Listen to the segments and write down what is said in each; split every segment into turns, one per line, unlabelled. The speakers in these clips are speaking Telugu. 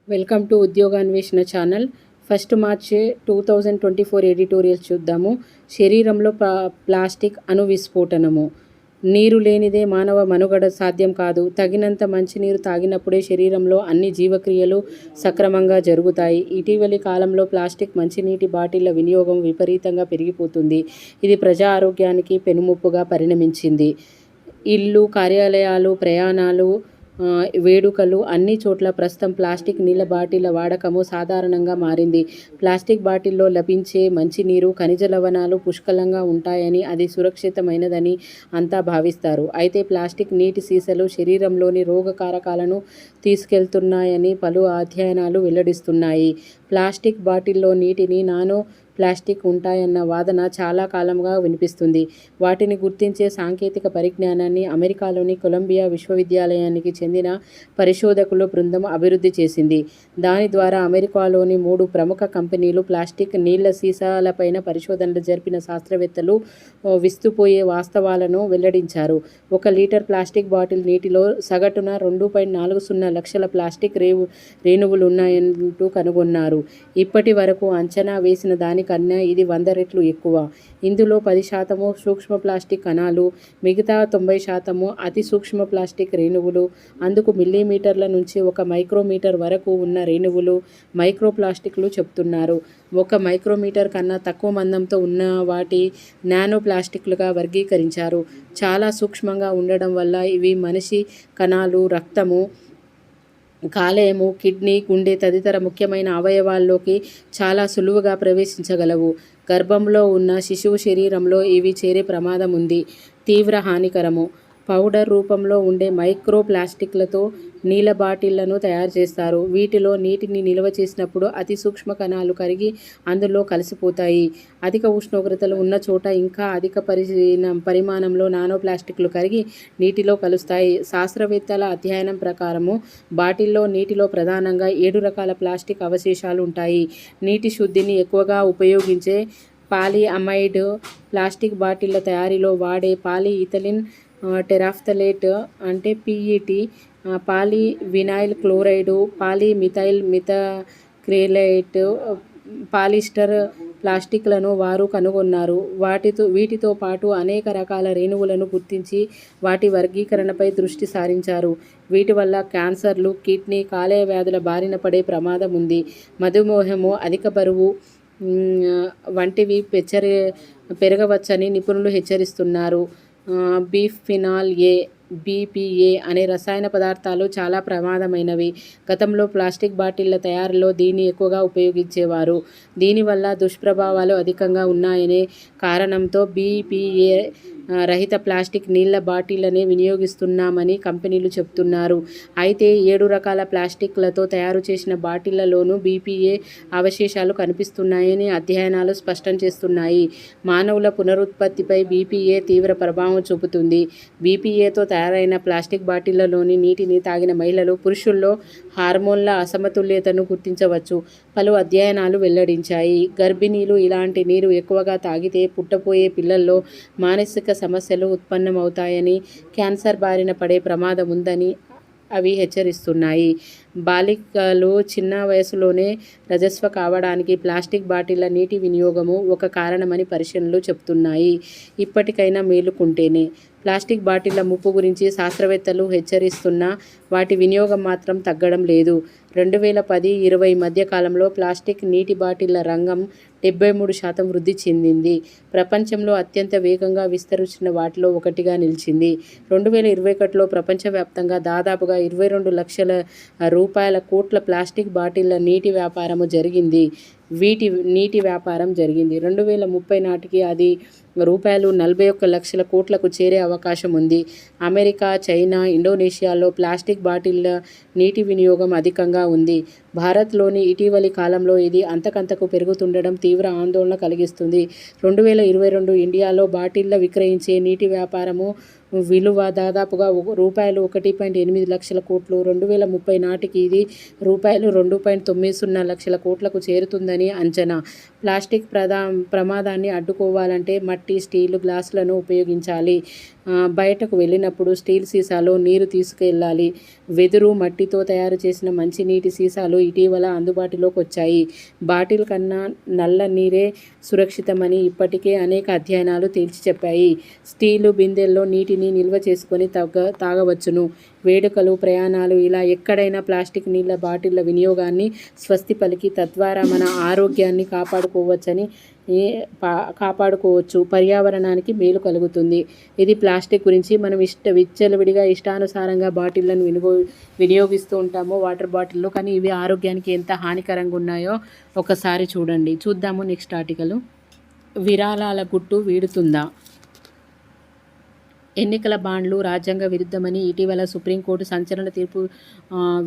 వెల్కమ్ టు ఉద్యోగాన్వేషణ ఛానల్. ఫస్ట్ మార్చ్ 2024 ఎడిటోరియల్స్ చూద్దాము. శరీరంలో ప్లాస్టిక్ అణు విస్ఫోటనము. నీరు లేనిదే మానవ మనుగడ సాధ్యం కాదు. తగినంత మంచినీరు తాగినప్పుడే శరీరంలో అన్ని జీవక్రియలు సక్రమంగా జరుగుతాయి. ఇటీవలి కాలంలో ప్లాస్టిక్ మంచినీటి బాటిళ్ల వినియోగం విపరీతంగా పెరిగిపోతుంది. ఇది ప్రజా ఆరోగ్యానికి పెనుముప్పుగా పరిణమించింది. ఇళ్ళు, కార్యాలయాలు, ప్రయాణాలు, వేడుకలు అన్ని చోట్ల ప్రస్తుతం ప్లాస్టిక్ నీళ్ళ బాటిళ్ల వాడకము సాధారణంగా మారింది. ప్లాస్టిక్ బాటిల్లో లభించే మంచినీరు, ఖనిజ లవణాలు పుష్కలంగా ఉంటాయని, అది సురక్షితమైనదని అంతా భావిస్తారు. అయితే ప్లాస్టిక్ నీటి సీసాలు శరీరంలోని రోగకారకాలను తీసుకెళ్తున్నాయని పలు అధ్యయనాలు వెల్లడిస్తున్నాయి. ప్లాస్టిక్ బాటిల్లో నీటిని నానో ప్లాస్టిక్ ఉంటాయన్న వాదన చాలా కాలంగా వినిపిస్తుంది. వాటిని గుర్తించే సాంకేతిక పరిజ్ఞానాన్ని అమెరికాలోని కొలంబియా విశ్వవిద్యాలయానికి చెందిన పరిశోధకుల బృందం అభివృద్ధి చేసింది. దాని ద్వారా అమెరికాలోని 3 ప్రముఖ కంపెనీలు ప్లాస్టిక్ నీళ్ల సీసాలపైన పరిశోధనలు జరిపిన శాస్త్రవేత్తలు విస్తుపోయే వాస్తవాలను వెల్లడించారు. 1 లీటర్ ప్లాస్టిక్ బాటిల్ నీటిలో సగటున 2.40 లక్షల ప్లాస్టిక్ రేణువులున్నాయంటూ కనుగొన్నారు. ఇప్పటి వరకు అంచనా వేసిన దానికన్నా ఇది 100 రెట్లు ఎక్కువ. ఇందులో 10% సూక్ష్మ ప్లాస్టిక్ కణాలు, మిగతా 90% అతి సూక్ష్మ ప్లాస్టిక్ రేణువులు. అందుకు మిల్లీమీటర్ల నుంచి 1 మైక్రోమీటర్ వరకు ఉన్న రేణువులు మైక్రో ప్లాస్టిక్లు చెబుతున్నారు. 1 మైక్రోమీటర్ కన్నా తక్కువ మందంతో ఉన్న వాటి నానో ప్లాస్టిక్లుగా వర్గీకరించారు. చాలా సూక్ష్మంగా ఉండడం వల్ల ఇవి మనిషి కణాలు, రక్తము, కాలేయము, కిడ్నీ, గుండె తదితర ముఖ్యమైన అవయవాల్లోకి చాలా సులువుగా ప్రవేశించగలవు. గర్భంలో ఉన్న శిశువు శరీరంలో ఇవి చేరే ప్రమాదం ఉంది. తీవ్ర హానికరము. పౌడర్ రూపంలో ఉండే మైక్రో ప్లాస్టిక్లతో నీళ్ళ బాటిళ్లను తయారు చేస్తారు. వీటిలో నీటిని నిల్వ చేసినప్పుడు అతి సూక్ష్మ కణాలు కరిగి అందులో కలిసిపోతాయి. అధిక ఉష్ణోగ్రతలు ఉన్న చోట ఇంకా అధిక పరిమాణంలో నానో ప్లాస్టిక్లు కరిగి నీటిలో కలుస్తాయి. శాస్త్రవేత్తల అధ్యయనం ప్రకారము బాటిల్లో నీటిలో ప్రధానంగా 7 రకాల ప్లాస్టిక్ అవశేషాలు ఉంటాయి. నీటి శుద్ధిని ఎక్కువగా ఉపయోగించే పాలిఅమైడ్ ప్లాస్టిక్ బాటిళ్ల తయారీలో వాడే పాలిఇథిలిన్ టెరాఫ్థలేట్ అంటే PET, పాలివినైల్ క్లోరైడ్, పాలిమిథైల్ మిథాక్రిలేట్, పాలిస్టర్ ప్లాస్టిక్లను వారు కనుగొన్నారు. వీటితో పాటు అనేక రకాల రేణువులను గుర్తించి వాటి వర్గీకరణపై దృష్టి సారించారు. వీటి వల్ల క్యాన్సర్లు, కిడ్నీ, కాలేయ వ్యాధుల బారిన పడే ప్రమాదం ఉంది. మధుమేహము, అధిక బరువు వంటివి పెరగవచ్చని నిపుణులు హెచ్చరిస్తున్నారు. బిఫినాల్ ఏ, BPA అనే రసాయన పదార్థాలు చాలా ప్రమాదమైనవి. గతంలో ప్లాస్టిక్ బాటిళ్ల తయారీలో దీన్ని ఎక్కువగా ఉపయోగించేవారు. దీనివల్ల దుష్ప్రభావాలు అధికంగా ఉన్నాయనే కారణంతో BPA రహిత ప్లాస్టిక్ నీళ్ల బాటిళ్లనే వినియోగిస్తున్నామని కంపెనీలు చెబుతున్నారు. అయితే 7 రకాల ప్లాస్టిక్లతో తయారు చేసిన బాటిళ్లలోనూ BPA అవశేషాలు కనిపిస్తున్నాయని అధ్యయనాలు స్పష్టం చేస్తున్నాయి. మానవుల పునరుత్పత్తిపై BPA తీవ్ర ప్రభావం చూపుతుంది. BPAతో తయారైన ప్లాస్టిక్ బాటిళ్లలోని నీటిని తాగిన మహిళలు, పురుషుల్లో హార్మోన్ల అసమతుల్యతను గుర్తించవచ్చు పలు అధ్యయనాలు వెల్లడించాయి. గర్భిణీలు ఇలాంటి నీరు ఎక్కువగా తాగితే పుట్టబోయే పిల్లల్లో మానసిక సమస్యలు ఉత్పన్నమవుతాయని, క్యాన్సర్ బారిన పడే ప్రమాదం ఉందని అవి హెచ్చరిస్తున్నాయి. బాలికలు చిన్న వయసులోనే రజస్వ కావడానికి ప్లాస్టిక్ బాటిళ్ల నీటి వినియోగము ఒక కారణమని పరిశీలనలు చెబుతున్నాయి. ఇప్పటికైనా మేలుకుంటేనే. ప్లాస్టిక్ బాటిళ్ల ముప్పు గురించి శాస్త్రవేత్తలు హెచ్చరిస్తున్నా వాటి వినియోగం మాత్రం తగ్గడం లేదు. 2010-20 మధ్య కాలంలో ప్లాస్టిక్ నీటి బాటిళ్ల రంగం 73% వృద్ధి చెందింది. ప్రపంచంలో అత్యంత వేగంగా విస్తరించిన వాటిలో ఒకటిగా నిలిచింది. 2021లో ప్రపంచవ్యాప్తంగా దాదాపుగా 22 లక్షల రూపాయల కోట్ల ప్లాస్టిక్ బాటిళ్ల నీటి వ్యాపారం జరిగింది. 2030 నాటికి అది రూపాయలు 41 లక్షల కోట్లకు చేరే అవకాశం ఉంది. అమెరికా, చైనా, ఇండోనేషియాలో ప్లాస్టిక్ బాటిళ్ల నీటి వినియోగం అధికంగా ఉంది. భారత్లోని ఇటీవలి కాలంలో ఇది అంతకంతకు పెరుగుతుండడం తీవ్ర ఆందోళన కలిగిస్తుంది. 2022 ఇండియాలో బాటిళ్ల విక్రయించే నీటి వ్యాపారము విలువ దాదాపుగా రూపాయలు 1.8 లక్షల కోట్లు. 2030 నాటికి ఇది రూపాయలు 2.90 లక్షల కోట్లకు చేరుతుందని అంచనా. ప్లాస్టిక్ ప్రమాదాన్ని అడ్డుకోవాలంటే మట్టి, స్టీలు, గ్లాసులను ఉపయోగించాలి. బయటకు వెళ్ళినప్పుడు స్టీల్ సీసాలో నీరు తీసుకెళ్ళాలి. వెదురు, మట్టితో తయారు చేసిన మంచినీటి సీసాలు ఇటీవల అందుబాటులోకి వచ్చాయి. బాటిల్ కన్నా నల్ల నీరే సురక్షితమని ఇప్పటికే అనేక అధ్యయనాలు తేల్చి చెప్పాయి. స్టీలు బిందెల్లో నీటిని నిల్వ చేసుకొని తాగవచ్చును. వేడుకలు, ప్రయాణాలు ఇలా ఎక్కడైనా ప్లాస్టిక్ నీళ్ళ బాటిళ్ల వినియోగాన్ని స్వస్తి పలికి తద్వారా మన ఆరోగ్యాన్ని కాపాడుకోవచ్చు. పర్యావరణానికి మేలు కలుగుతుంది. ఇది ప్లాస్టిక్ గురించి. మనం విచ్చలవిడిగా ఇష్టానుసారంగా బాటిళ్లను వినియోగిస్తూ ఉంటాము, వాటర్ బాటిళ్ళు. కానీ ఇవి ఆరోగ్యానికి ఎంత హానికరంగా ఉన్నాయో ఒకసారి చూద్దాము. Next article. విరాళాల గుట్టు వీడుతుందా? ఎన్నికల బాండ్లు రాజ్యాంగ విరుద్ధమని ఇటీవల సుప్రీంకోర్టు సంచలన తీర్పు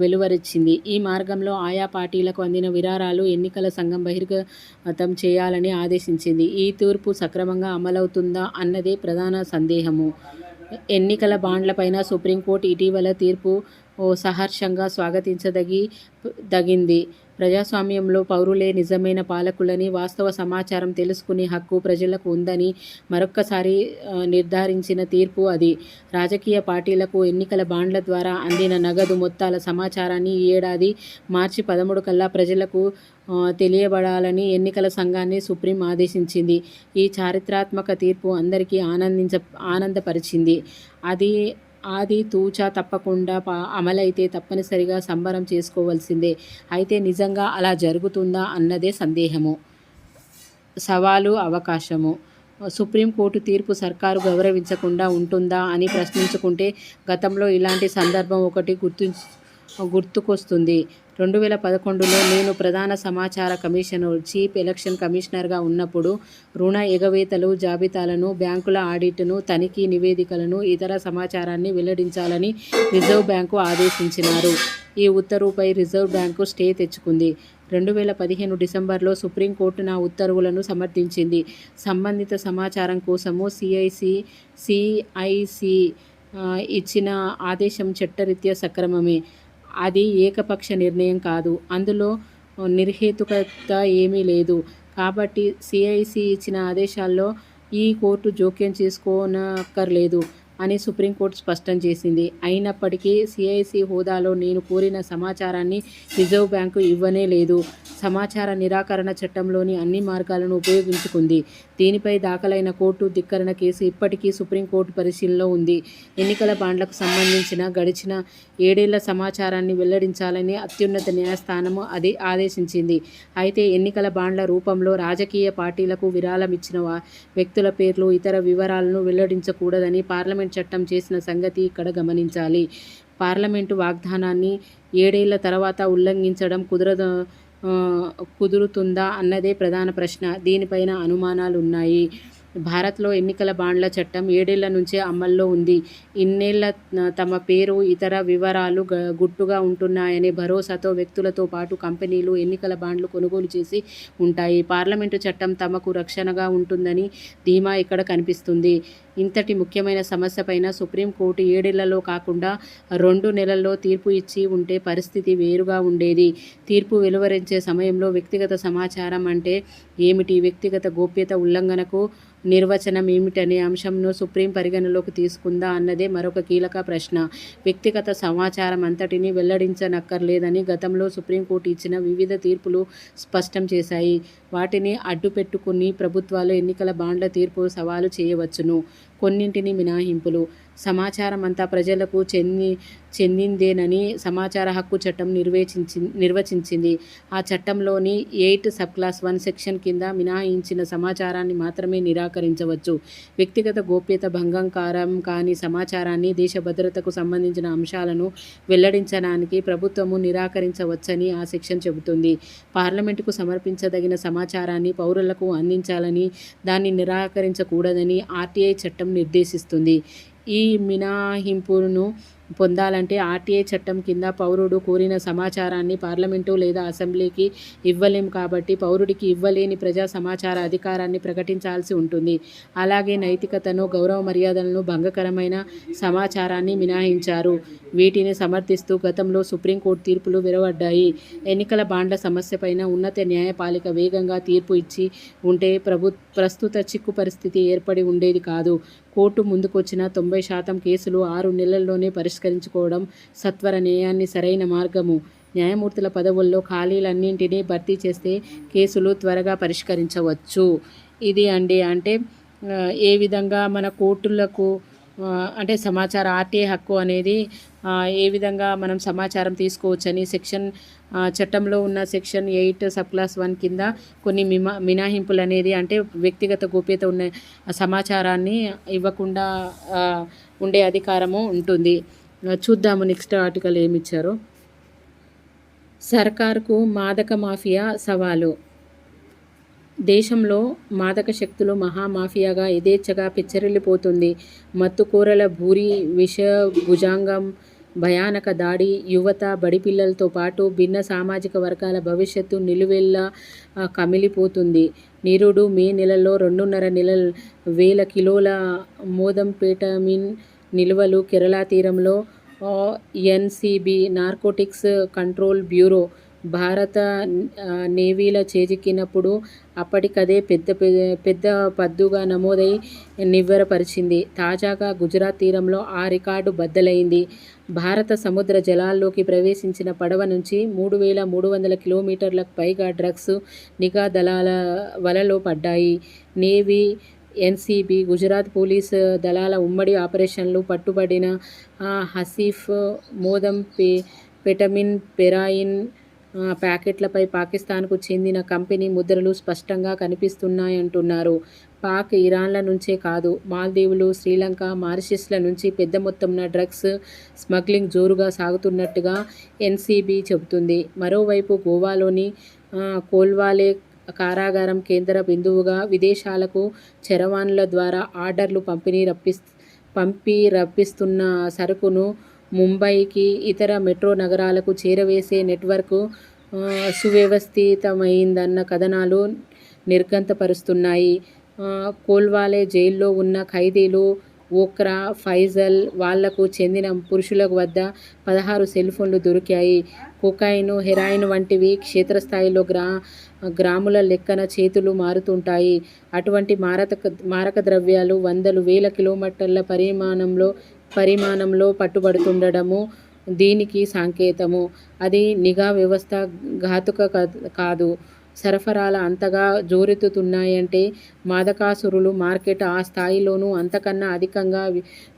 వెలువరించింది. ఈ మార్గంలో ఆయా పార్టీలకు అందిన విరాళాలు ఎన్నికల సంఘం బహిర్గతం చేయాలని ఆదేశించింది. ఈ తీర్పు సక్రమంగా అమలవుతుందా అన్నదే ప్రధాన సందేహము. ఎన్నికల బాండ్లపైన సుప్రీంకోర్టు ఇటీవల తీర్పు సహర్షంగా స్వాగతించదగింది. ప్రజాస్వామ్యంలో పౌరులే నిజమైన పాలకులని, వాస్తవ సమాచారం తెలుసుకునే హక్కు ప్రజలకు ఉందని మరొక్కసారి నిర్ధారించిన తీర్పు అది. రాజకీయ పార్టీలకు ఎన్నికల బాండ్ల ద్వారా అందిన నగదు మొత్తాల సమాచారాన్ని ఈ ఏడాది మార్చి 13 కల్లా ప్రజలకు తెలియబడాలని ఎన్నికల సంఘాన్ని సుప్రీం ఆదేశించింది. ఈ చారిత్రాత్మక తీర్పు అందరికీ ఆనందపరిచింది. అది తూచా తప్పకుండా అమలైతే తప్పనిసరిగా సంబరం చేసుకోవాల్సిందే. అయితే నిజంగా అలా జరుగుతుందా అన్నదే సందేహము. సవాలు, అవకాశము. సుప్రీంకోర్టు తీర్పు సర్కారు గౌరవించకుండా ఉంటుందా అని ప్రశ్నించుకుంటే గతంలో ఇలాంటి సందర్భం ఒకటి గుర్తుకొస్తుంది. 2011లో నేను ప్రధాన సమాచార కమిషనర్, చీఫ్ ఎలక్షన్ కమిషనర్గా ఉన్నప్పుడు రుణ ఎగవేతలు జాబితాలను, బ్యాంకుల ఆడిట్ను, తనిఖీ నివేదికలను, ఇతర సమాచారాన్ని వెల్లడించాలని రిజర్వ్ బ్యాంకు ఆదేశించినారు. ఈ ఉత్తర్వుపై రిజర్వ్ బ్యాంకు స్టే తెచ్చుకుంది. 2015 డిసెంబర్లో సుప్రీంకోర్టు నా ఉత్తర్వులను సమర్థించింది. సంబంధిత సమాచారం కోసము సిఐసి ఇచ్చిన ఆదేశం చట్టరీత్యా సక్రమమే. అది ఏకపక్ష నిర్ణయం కాదు. అందులో నిర్హేతుకత ఏమీ లేదు. కాబట్టి సిఐసి ఇచ్చిన ఆదేశాల్లో ఈ కోర్టు జోక్యం చేసుకోనక్కర్లేదు అని సుప్రీంకోర్టు స్పష్టం చేసింది. అయినప్పటికీ సిఐసి హోదాలో నేను కోరిన సమాచారాన్ని రిజర్వ్ బ్యాంకు ఇవ్వనే లేదు. సమాచార నిరాకరణ చట్టంలోని అన్ని మార్గాలను ఉపయోగించుకుంది. దీనిపై దాఖలైన కోర్టు ధిక్కరణ కేసు ఇప్పటికీ సుప్రీంకోర్టు పరిశీలనలో ఉంది. ఎన్నికల బాండ్లకు సంబంధించిన గడిచిన 7 ఏళ్ల సమాచారాన్ని వెల్లడించాలని అత్యున్నత న్యాయస్థానం ఆదేశించింది. అయితే ఎన్నికల బాండ్ల రూపంలో రాజకీయ పార్టీలకు విరాళం ఇచ్చిన వ్యక్తుల పేర్లు, ఇతర వివరాలను వెల్లడించకూడదని పార్లమెంట్ చట్టం చేసిన సంగతి ఇక్కడ గమనించాలి. పార్లమెంటు వాగ్దానాన్ని 7 ఏళ్ల తర్వాత ఉల్లంఘించడం కుదురుతుందా అన్నదే ప్రధాన ప్రశ్న. దీనిపైన అనుమానాలున్నాయి. భారత్లో ఎన్నికల బాండ్ల చట్టం 7 ఏళ్ల నుంచే అమల్లో ఉంది. ఇన్నేళ్ల తమ పేరు, ఇతర వివరాలు గుట్టుగా ఉంటున్నాయనే భరోసాతో వ్యక్తులతో పాటు కంపెనీలు ఎన్నికల బాండ్లు కొనుగోలు చేసి ఉంటాయి. పార్లమెంటు చట్టం తమకు రక్షణగా ఉంటుందని ధీమా ఇక్కడ కనిపిస్తుంది. ఇంతటి ముఖ్యమైన సమస్యపైన సుప్రీంకోర్టు 7 ఏళ్లలో కాకుండా 2 నెలల్లో తీర్పు ఇచ్చి ఉంటే పరిస్థితి వేరుగా ఉండేది. తీర్పు వెలువరించే సమయంలో వ్యక్తిగత సమాచారం అంటే ఏమిటి, వ్యక్తిగత గోప్యత ఉల్లంఘనకు నిర్వచనం ఏమిటనే అంశంను సుప్రీం పరిగణలోకి తీసుకుందా అన్నదే మరొక కీలక ప్రశ్న. వ్యక్తిగత సమాచారం అంతటినీ వెల్లడించనక్కర్లేదని గతంలో సుప్రీంకోర్టు ఇచ్చిన వివిధ తీర్పులు స్పష్టం చేశాయి. వాటిని అడ్డుపెట్టుకుని ప్రభుత్వాలు ఎన్నికల బాండ్ల తీర్పు సవాలు చేయవచ్చును. కొన్నింటిని మినహాయింపులు. సమాచారం అంతా ప్రజలకు చెందిందేనని సమాచార హక్కు చట్టం నిర్వచించింది. ఆ చట్టంలోని 8 సబ్క్లాస్ 1 సెక్షన్ కింద మినహాయించిన సమాచారాన్ని మాత్రమే నిరాకరించవచ్చు. వ్యక్తిగత గోప్యత భంగం కాని సమాచారాన్ని, దేశ భద్రతకు సంబంధించిన అంశాలను వెల్లడించడానికి ప్రభుత్వము నిరాకరించవచ్చని ఆ సెక్షన్ చెబుతుంది. పార్లమెంటుకు సమర్పించదగిన సమాచారాన్ని పౌరులకు అందించాలని, దాన్ని నిరాకరించకూడదని ఆర్టీఐ చట్టం నిర్దేశిస్తుంది. ఈ మినహాయింపును పొందాలంటే ఆర్టీఐ చట్టం కింద పౌరుడు కోరిన సమాచారాన్ని పార్లమెంటు లేదా అసెంబ్లీకి ఇవ్వలేం. కాబట్టి పౌరుడికి ఇవ్వలేని ప్రజా సమాచార అధికారాన్ని ప్రకటించాల్సి ఉంటుంది. అలాగే నైతికతను, గౌరవ మర్యాదలను భంగకరమైన సమాచారాన్ని మినహాయించారు. వీటిని సమర్థిస్తూ గతంలో సుప్రీంకోర్టు తీర్పులు వెలువడ్డాయి. ఎన్నికల బాండ్ల సమస్యపైన ఉన్నత న్యాయపాలిక వేగంగా తీర్పు ఇచ్చి ఉంటే ప్రస్తుత చిక్కు పరిస్థితి ఏర్పడి ఉండేది కాదు. కోర్టు ముందుకొచ్చిన 90% కేసులు 6 నెలల్లోనే పరిష్కరించుకోవడం సత్వర న్యాయాన్ని సరైన మార్గము. న్యాయమూర్తుల పదవుల్లో ఖాళీలన్నింటినీ భర్తీ చేస్తే కేసులు త్వరగా పరిష్కరించవచ్చు. ఇది అండి. అంటే ఏ విధంగా మన కోర్టులకు అంటే సమాచార ఆర్టీఐ హక్కు అనేది ఏ విధంగా మనం సమాచారం తీసుకోవచ్చని చట్టంలో ఉన్న సెక్షన్ 8 సబ్ క్లాస్ 1 కింద కొన్ని మినహాయింపులు అనేది, అంటే వ్యక్తిగత గోప్యత ఉన్న సమాచారాన్ని ఇవ్వకుండా ఉండే అధికారము ఉంటుంది. చూద్దాము నెక్స్ట్ ఆర్టికల్ ఏమిచ్చారో. సర్కార్కు మాదక మాఫియా సవాలు. దేశంలో మాదక శక్తులు మహామాఫియాగా యథేచ్ఛగా పెచ్చరిల్లిపోతుంది. మత్తుకోరల భూరి విషభుజంగం భయానక దాడి యువత, బడిపిల్లలతో పాటు భిన్న సామాజిక వర్గాల భవిష్యత్తు నిలువెల్లా కమిలిపోతుంది. నిరుడు మే నెలలో 2.5 కిలోల మోదంఫెటమిన్ నిల్వలు కేరళ తీరంలో ఎన్సీబీ నార్కోటిక్స్ కంట్రోల్ బ్యూరో భారత నేవీల చేజిక్కినప్పుడు అప్పటికదే పెద్ద పద్దుగా నమోదై నివ్వెరపరిచింది. తాజాగా గుజరాత్ తీరంలో ఆ రికార్డు బద్దలైంది. భారత సముద్ర జలాల్లోకి ప్రవేశించిన పడవ నుంచి 3,300 కిలోమీటర్లకు పైగా డ్రగ్స్ నిఘా దళాల వలలో పడ్డాయి. నేవీ, ఎన్సీబీ, గుజరాత్ పోలీసు దళాల ఉమ్మడి ఆపరేషన్లు పట్టుబడిన హసీఫ్ మోదంఫెటమిన్ హెరాయిన్ ప్యాకెట్లపై పాకిస్తాన్కు చెందిన కంపెనీ ముద్రలు స్పష్టంగా కనిపిస్తున్నాయంటున్నారు. పాక్, ఇరాన్ల నుంచే కాదు, మాల్దీవులు, శ్రీలంక, మారిషస్ల నుంచి పెద్ద మొత్తంలో డ్రగ్స్ స్మగ్లింగ్ జోరుగా సాగుతున్నట్టుగా ఎన్సీబీ చెబుతుంది. మరోవైపు గోవాలోని కోల్వాలే కారాగారం కేంద్ర బిందువుగా విదేశాలకు చరవాణుల ద్వారా ఆర్డర్లు పంపి రప్పిస్తున్న సరుకును ముంబైకి, ఇతర మెట్రో నగరాలకు చేరవేసే నెట్వర్క్ సువ్యవస్థితమైందన్న కథనాలు నిర్గంతపరుస్తున్నాయి. కోల్వాలే జైల్లో ఉన్న ఖైదీలు ఓక్రా, ఫైజల్, వాళ్లకు చెందిన పురుషుల వద్ద 16 సెల్ ఫోన్లు దొరికాయి. కొకైన్, హెరాయిన్ వంటివి క్షేత్రస్థాయిలో గ్రాముల లెక్కన చేతులు మారుతుంటాయి. అటువంటి మారక ద్రవ్యాలు వందలు వేల కిలోమీటర్ల పరిమాణంలో పట్టుబడుతుండడము దీనికి సంకేతము. అది నిఘా వ్యవస్థ ఘాతుక కాదు. సరఫరాల అంతగా జోరెత్తుతున్నాయంటే మాదకాసురుల మార్కెట్ ఆ స్థాయిలోనూ అంతకన్నా అధికంగా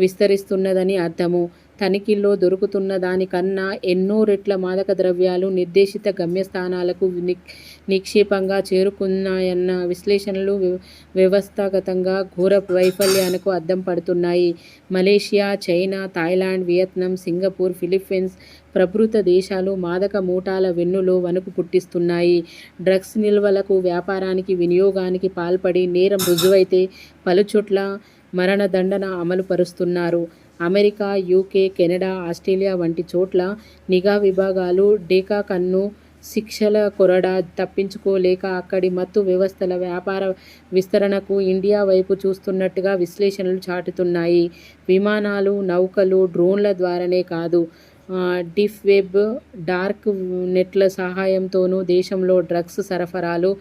విస్తరిస్తున్నదని అర్థము. తనిఖీల్లో దొరుకుతున్న దానికన్నా ఎన్నో రెట్ల మాదక ద్రవ్యాలు నిర్దేశిత గమ్యస్థానాలకు నిక్షేపంగా చేరుకున్నాయన్న విశ్లేషణలు వ్యవస్థాగతంగా ఘోర వైఫల్యానికి అద్దం పడుతున్నాయి. Malaysia, China, Thailand, Vietnam, Singapore, Philippines ప్రభృత దేశాలు మాదక మూఠాల వెన్నులో వణుకు పుట్టిస్తున్నాయి. డ్రగ్స్ నిల్వలకు, వ్యాపారానికి, వినియోగానికి పాల్పడి నేరం రుజువైతే పలుచోట్ల మరణదండన అమలు పరుస్తున్నారు. అమెరికా, యూకే, కెనడా, ఆస్ట్రేలియా వంటి చోట్ల నిఘా విభాగాలు డేకా కన్ను శిక్షల కొరడా తప్పించుకోలేక అక్కడి మత్తు వ్యవస్థల వ్యాపార విస్తరణకు ఇండియా వైపు చూస్తున్నట్టుగా విశ్లేషణలు చాటుతున్నాయి. విమానాలు, నౌకలు, డ్రోన్ల ద్వారానే కాదు, డీప్ వెబ్, డార్క్ నెట్ల సహాయంతోనూ దేశంలో డ్రగ్స్ సరఫరాలు,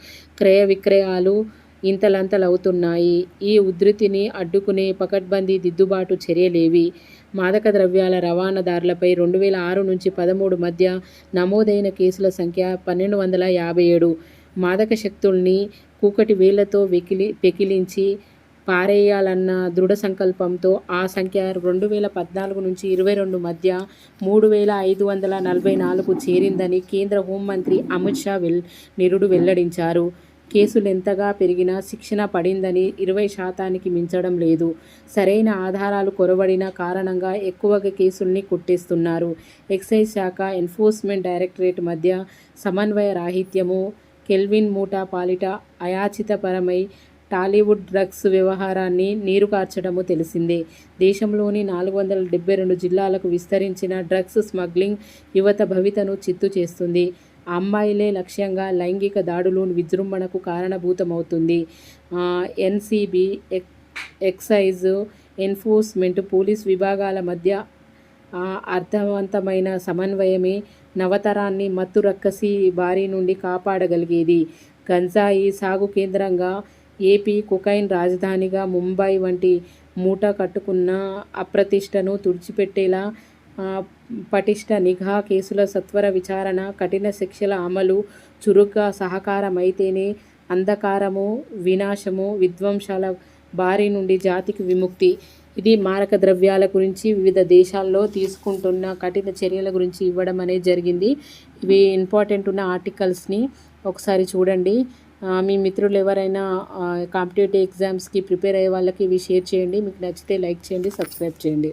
క్రయ విక్రయాలు ఇంతలంతలవుతున్నాయి. ఈ ఉధృతిని అడ్డుకునే పకడ్బందీ దిద్దుబాటు చర్యలేవి? మాదక ద్రవ్యాల రవాణాదారులపై 2006 నుంచి 2013 మధ్య నమోదైన కేసుల సంఖ్య 1257. మాదక శక్తుల్ని కూకటి వేళ్లతో పెకిలించి పారేయాలన్న దృఢ సంకల్పంతో ఆ సంఖ్య 2014 నుంచి 2022 మధ్య 3544 చేరిందని కేంద్ర హోంమంత్రి అమిత్ షా నిరుడు వెల్లడించారు. కేసులెంతగా పెరిగినా శిక్షణ పడిందని 20% మించడం లేదు. సరైన ఆధారాలు కొరవడిన కారణంగా ఎక్కువగా కేసుల్ని కొట్టేస్తున్నారు. ఎక్సైజ్ శాఖ, ఎన్ఫోర్స్మెంట్ డైరెక్టరేట్ మధ్య సమన్వయ రాహిత్యము కెల్విన్ ముఠా పాలిట అయాచితపరమై టాలీవుడ్ డ్రగ్స్ వ్యవహారాన్ని నీరుకార్చడము తెలిసిందే. దేశంలోని 472 జిల్లాలకు విస్తరించిన డ్రగ్స్ స్మగ్లింగ్ యువత భవితను చిత్తు చేస్తుంది. అమ్మాయిలే లక్ష్యంగా లైంగిక దాడులు విజృంభణకు కారణభూతమవుతుంది. ఎన్సీబీ, ఎక్సైజ్, ఎన్ఫోర్స్మెంట్, పోలీస్ విభాగాల మధ్య అర్థవంతమైన సమన్వయమే నవతరాన్ని మత్తు రక్కసి బారి నుండి కాపాడగలిగేది. గంజాయి సాగు కేంద్రంగా ఏపీ, కొకైన్ రాజధానిగా ముంబై వంటి మూట కట్టుకున్న అప్రతిష్టను తుడిచిపెట్టేలా పటిష్ట నిఘా, కేసుల సత్వర విచారణ, కఠిన శిక్షల అమలు, చురుగ్గా సహకారమైతేనే అంధకారము, వినాశము, విధ్వంసాల బారి నుండి జాతికి విముక్తి. ఇది మారక ద్రవ్యాల గురించి వివిధ దేశాల్లో తీసుకుంటున్న కఠిన చర్యల గురించి ఇవ్వడం అనేది జరిగింది. ఇవి ఇంపార్టెంట్ ఉన్న ఆర్టికల్స్ని ఒకసారి చూడండి. మీ మిత్రులు ఎవరైనా కాంపిటేటివ్ ఎగ్జామ్స్కి ప్రిపేర్ అయ్యే వాళ్ళకి ఇవి షేర్ చేయండి. మీకు నచ్చితే లైక్ చేయండి, సబ్స్క్రైబ్ చేయండి.